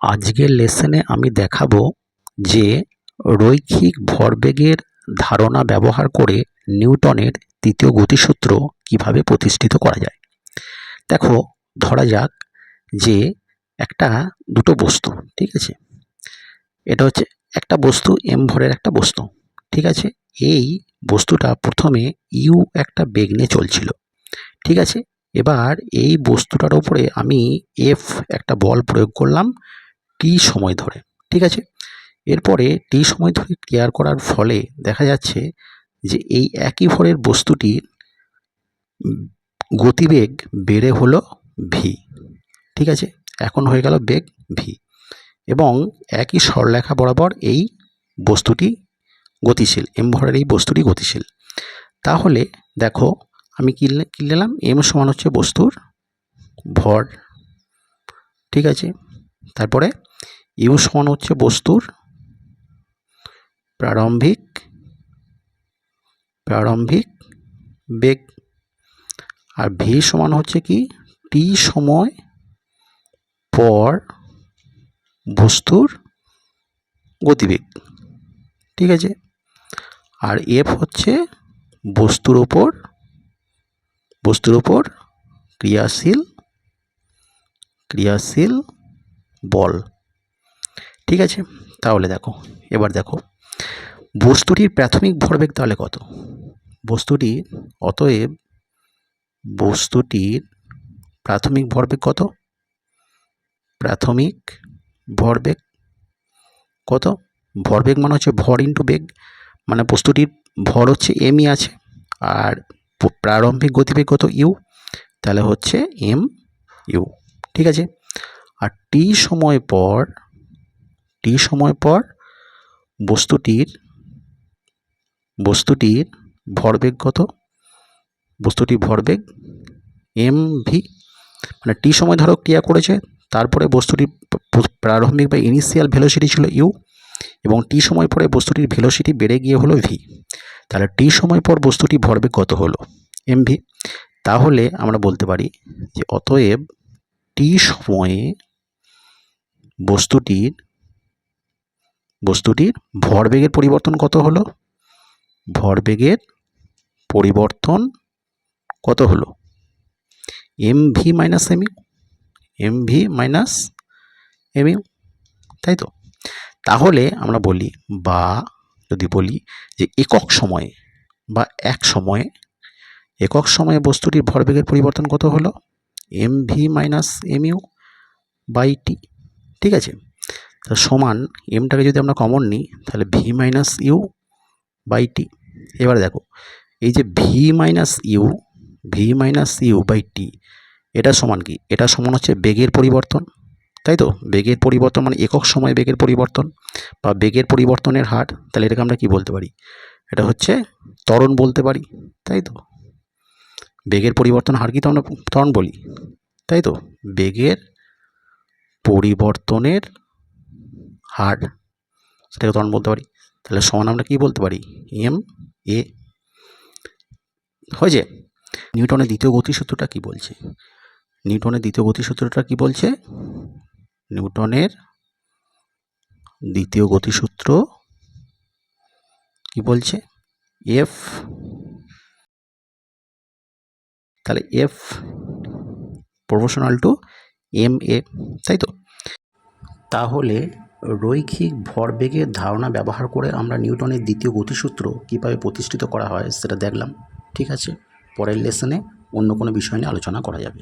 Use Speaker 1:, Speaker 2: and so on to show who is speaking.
Speaker 1: আজকের লেসনে আমি দেখাবো যে রৈখিক ভরবেগের ধারণা ব্যবহার করে নিউটনের তৃতীয় গতিসূত্র কিভাবে প্রতিষ্ঠিত করা যায়। দেখো, ধরা যাক যে দুটো বস্তু, ঠিক আছে, এটা হচ্ছে একটা বস্তু এম ভরের একটা বস্তু, ঠিক আছে। এই বস্তুটা প্রথমে ইউ একটা বেগ নিয়ে চলছিল, ঠিক আছে। এবার এই বস্তুটার উপরে আমি এফ একটা বল প্রয়োগ করলাম টি সময় ধরে, ঠিক আছে। এরপরে টি সময় ধরে ক্রিয়া করার ফলে দেখা যাচ্ছে যে এই একই ভরের বস্তুটির গতিবেগ বেড়ে হলো ভি, ঠিক আছে। এখন হয়ে গেল বেগ ভি এবং একই সরলরেখা বরাবর এই বস্তুটি গতিশীল, এম ভরের এই বস্তুটি গতিশীল। তাহলে দেখো আমি কি নিলাম, এম সমান হচ্ছে বস্তুর ভর, ঠিক আছে। তারপরে ইউ সমান হচ্ছে বস্তুর প্রারম্ভিক বেগ, আর ভি সমান হচ্ছে কি টি সময় পর বস্তুর গতিবেগ, ঠিক আছে। আর এফ হচ্ছে বস্তুর ওপর ক্রিয়াশীল বল, ঠিক আছে। তাহলে দেখো, এবার দেখো বস্তুটির প্রাথমিক ভরবেগ তাহলে কত, অতএব বস্তুটির প্রাথমিক ভরবেগ কত, ভরবেগ মানে হচ্ছে ভর ইন্টু বেগ, মানে বস্তুটির ভর হচ্ছে এমই আছে আর প্রারম্ভিক গতিবেগ কত ইউ, তাহলে হচ্ছে এম ইউ, ঠিক আছে। আর টি সময় পর বস্তুটির ভরবেগ কত, বস্তুটির ভরবেগ এম ভি, মানে টি সময় ধরো ক্রিয়া করেছে, তারপরে বস্তুটির প্রারম্ভিক বা ইনিশিয়াল ভেলোসিটি ছিল ইউ এবং টি সময় পরে বস্তুটির ভেলোসিটি বেড়ে গিয়ে হলো ভি। তাহলে টি সময় পর বস্তুটির ভরবেগ কত হলো, এম ভি। তাহলে আমরা বলতে পারি যে অতএব টি সময়ে বস্তুটির ভরবেগের পরিবর্তন কত হলো, M V minus M U, তাই তো। তাহলে আমরা বলি, বা যদি বলি যে একক সময়ে বস্তুটির ভরবেগের পরিবর্তন কত হলো, M V minus M u by t, ঠিক আছে। তা সমান এমটাকে যদি আমরা কমন নিই তাহলে ভি মাইনাস ইউ বাই টি। এবার দেখো এই যে ভি মাইনাস ইউ বাই টি, এটা সমান কি, এটা সমান হচ্ছে বেগের পরিবর্তন, তাই তো। বেগের পরিবর্তন মানে একক সময় বেগের পরিবর্তন বা বেগের পরিবর্তনের হার, তাহলে এটাকে আমরা কি বলতে পারি, এটা হচ্ছে ত্বরণ বলতে পারি, তাই তো। বেগের পরিবর্তন হার কি তো আমরা ত্বরণ বলি, তাই তো। বেগের পরিবর্তনের হার, সেটাকে ত্বরণ বলতে পারি। তাহলে সমান আমরা কি বলতে পারি, এম এ। হয়েছে। নিউটনের দ্বিতীয় গতিসূত্রটা কি বলছে, নিউটনের দ্বিতীয় গতিসূত্র কি বলছে, এফ, তাহলে F proportional to M A, তাই তো। তাহলে রৈখিক ভরবেগের ধারণা ব্যবহার করে আমরা নিউটনের দ্বিতীয় গতিসূত্র কীভাবে প্রতিষ্ঠিত করা হয় সেটা দেখলাম, ঠিক আছে। পরের লেসনে অন্য কোনো বিষয় নিয়ে আলোচনা করা যাবে।